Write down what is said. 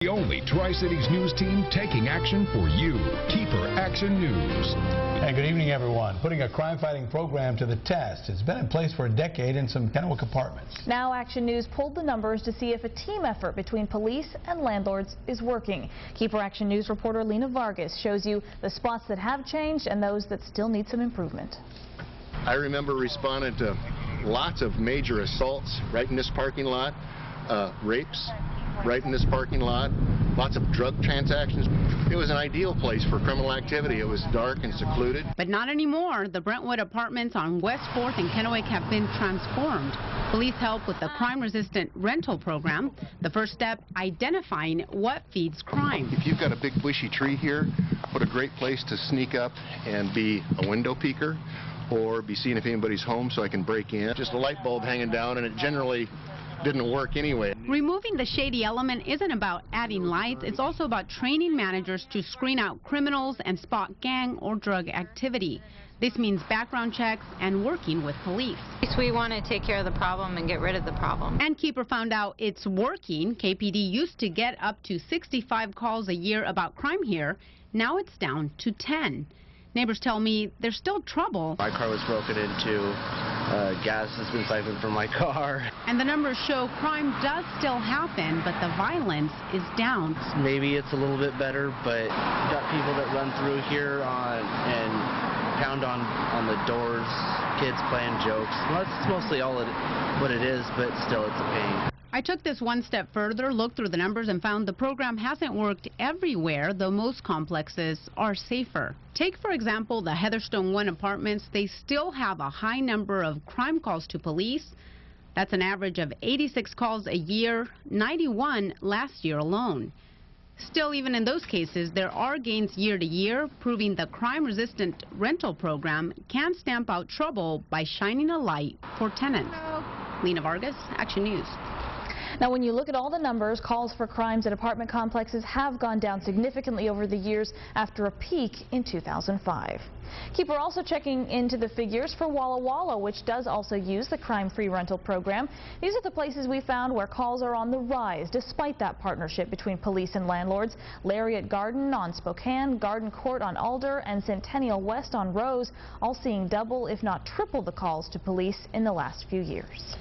The only Tri-Cities news team taking action for you. KEPR Action News. And good evening, everyone. Putting a crime-fighting program to the test. It's been in place for a decade in some Kennewick apartments. Now Action News pulled the numbers to see if a team effort between police and landlords is working. KEPR Action News reporter Lena Vargas shows you the spots that have changed and those that still need some improvement. I remember responding to lots of major assaults right in this parking lot, rapes right in this parking lot, lots of drug transactions. It was an ideal place for criminal activity. It was dark and secluded. But not anymore. The Brentwood apartments on West 4th and Kennewick have been transformed. Police help with the crime-resistant rental program. The first step, identifying what feeds crime. If you've got a big bushy tree here, what a great place to sneak up and be a window peeker or be seeing if anybody's home so I can break in. Just a light bulb hanging down, and it generally didn't work anyway. Removing the shady element isn't about adding lights. It's also about training managers to screen out criminals and spot gang or drug activity. This means background checks and working with police. We want to take care of the problem and get rid of the problem. And KEPR found out it's working. KPD used to get up to 65 calls a year about crime here. Now it's down to 10. Neighbors tell me there's still trouble. My car was broken into. Gas has been siphoned from my car. And the numbers show crime does still happen, but the violence is down. Maybe it's a little bit better, but you've got people that run through here and pound on the doors, kids playing jokes. Well, that's mostly what it is, but still it's a pain. I took this one step further, looked through the numbers, and found the program hasn't worked everywhere, though most complexes are safer. Take, for example, the Heatherstone 1 apartments. They still have a high number of crime calls to police. That's an average of 86 calls a year, 91 last year alone. Still, even in those cases, there are gains year to year, proving the crime-resistant rental program can stamp out trouble by shining a light for tenants. Lena Vargas, Action News. Now, when you look at all the numbers, calls for crimes at apartment complexes have gone down significantly over the years after a peak in 2005. KEPR also checking into the figures for Walla Walla, which does also use the crime-free rental program. These are the places we found where calls are on the rise, despite that partnership between police and landlords. Lariat Garden on Spokane, Garden Court on Alder, and Centennial West on Rose, all seeing double, if not triple, the calls to police in the last few years.